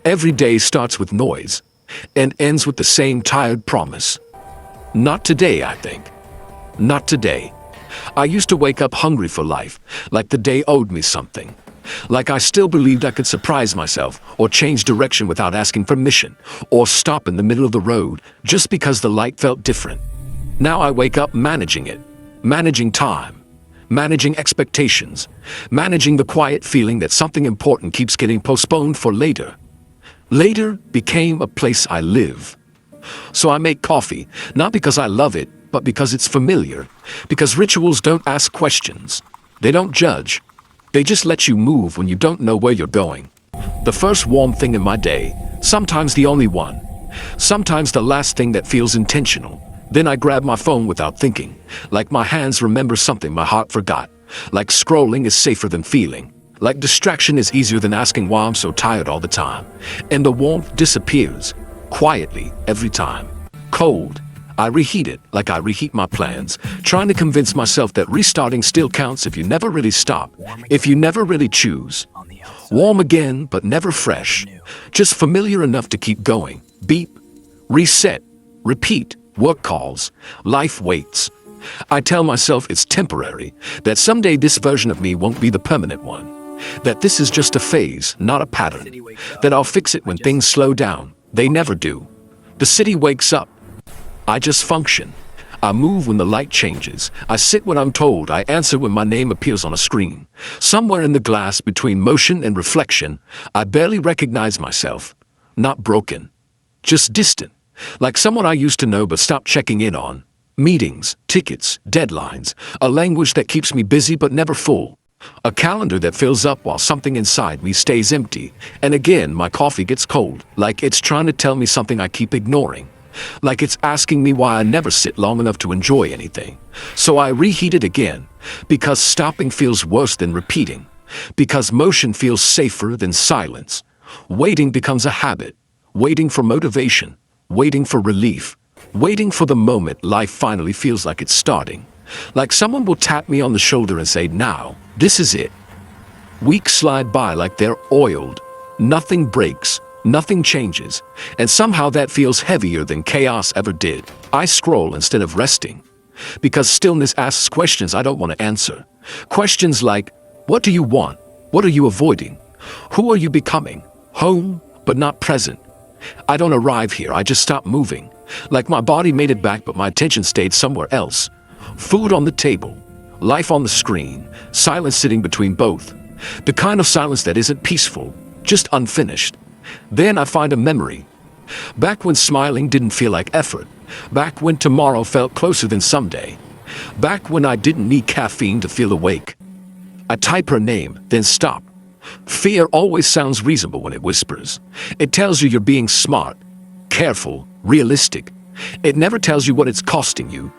Every day starts with noise and ends with the same tired promise. Not today, I think. Not today. I used to wake up hungry for life, like the day owed me something. Like I still believed I could surprise myself, or change direction without asking permission, or stop in the middle of the road just because the light felt different. Now I wake up managing it, managing time, managing expectations, managing the quiet feeling that something important keeps getting postponed for later. Later became a place I live. So I make coffee, not because I love it, but because it's familiar. Because rituals don't ask questions. They don't judge. They just let you move when you don't know where you're going. The first warm thing in my day, sometimes the only one. Sometimes the last thing that feels intentional. Then I grab my phone without thinking, like my hands remember something my heart forgot. Like scrolling is safer than feeling. Like distraction is easier than asking why I'm so tired all the time. And the warmth disappears, quietly, every time. Cold. I reheat it like I reheat my plans, trying to convince myself that restarting still counts if you never really stop, if you never really choose. Warm again, but never fresh. Just familiar enough to keep going. Beep. Reset. Repeat. Work calls. Life waits. I tell myself it's temporary, that someday this version of me won't be the permanent one. That this is just a phase, not a pattern. That I'll fix it when things slow down. They never do. The city wakes up. I just function. I move when the light changes. I sit when I'm told. I answer when my name appears on a screen. Somewhere in the glass between motion and reflection, I barely recognize myself. Not broken. Just distant. Like someone I used to know but stopped checking in on. Meetings, tickets, deadlines. A language that keeps me busy but never full. A calendar that fills up while something inside me stays empty. And again, my coffee gets cold. Like it's trying to tell me something I keep ignoring. Like it's asking me why I never sit long enough to enjoy anything. So I reheat it again, because stopping feels worse than repeating, because motion feels safer than silence. Waiting becomes a habit, waiting for motivation, waiting for relief, waiting for the moment life finally feels like it's starting. Like someone will tap me on the shoulder and say, now, this is it. Weeks slide by like they're oiled. Nothing breaks. Nothing changes, and somehow that feels heavier than chaos ever did. I scroll instead of resting, because stillness asks questions I don't want to answer. Questions like, what do you want? What are you avoiding? Who are you becoming? Home, but not present. I don't arrive here, I just stop moving. Like my body made it back, but my attention stayed somewhere else. Food on the table, life on the screen, silence sitting between both. The kind of silence that isn't peaceful, just unfinished. Then I find a memory. Back when smiling didn't feel like effort. Back when tomorrow felt closer than someday. Back when I didn't need caffeine to feel awake. I type her name, then stop. Fear always sounds reasonable when it whispers. It tells you you're being smart, careful, realistic. It never tells you what it's costing you.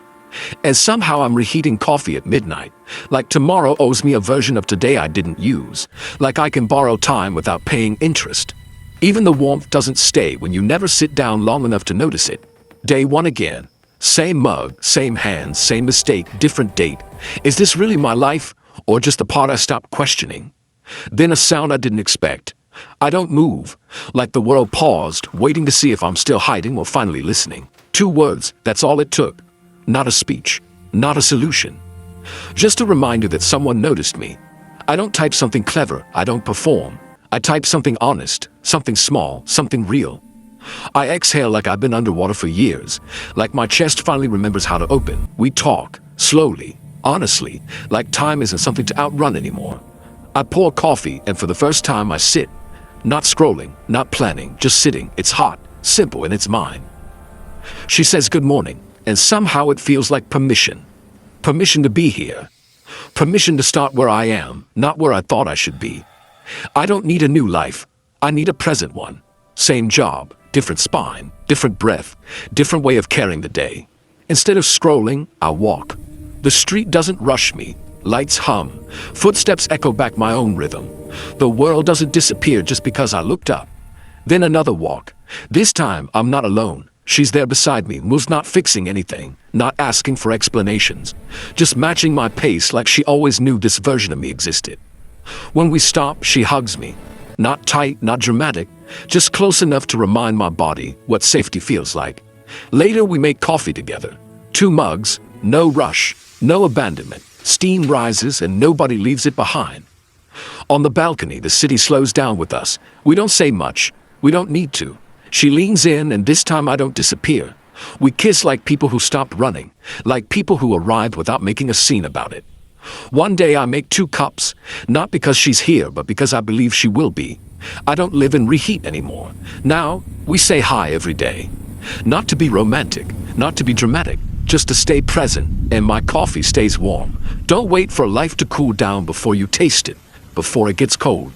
And somehow I'm reheating coffee at midnight. Like tomorrow owes me a version of today I didn't use. Like I can borrow time without paying interest. Even the warmth doesn't stay when you never sit down long enough to notice it. Day one again. Same mug, same hands, same mistake, different date. Is this really my life, or just the part I stopped questioning? Then a sound I didn't expect. I don't move. Like the world paused, waiting to see if I'm still hiding or finally listening. 2 words, that's all it took. Not a speech, not a solution. Just a reminder that someone noticed me. I don't type something clever, I don't perform. I type something honest, something small, something real. I exhale like I've been underwater for years, like my chest finally remembers how to open. We talk, slowly, honestly, like time isn't something to outrun anymore. I pour coffee, and for the first time I sit. Not scrolling, not planning, just sitting. It's hot, simple, and it's mine. She says good morning, and somehow it feels like permission. Permission to be here. Permission to start where I am, not where I thought I should be. I don't need a new life. I need a present one. Same job, different spine, different breath, different way of carrying the day. Instead of scrolling, I walk. The street doesn't rush me. Lights hum. Footsteps echo back my own rhythm. The world doesn't disappear just because I looked up. Then another walk. This time, I'm not alone. She's there beside me, moves not fixing anything, not asking for explanations, just matching my pace like she always knew this version of me existed. When we stop, she hugs me. Not tight, not dramatic, just close enough to remind my body what safety feels like. Later, we make coffee together. 2 mugs, no rush, no abandonment. Steam rises and nobody leaves it behind. On the balcony, the city slows down with us. We don't say much. We don't need to. She leans in, and this time I don't disappear. We kiss like people who stopped running, like people who arrived without making a scene about it. One day I make 2 cups, not because she's here, but because I believe she will be. I don't live in reheat anymore. Now, we say hi every day. Not to be romantic, not to be dramatic, just to stay present, and my coffee stays warm. Don't wait for life to cool down before you taste it, before it gets cold.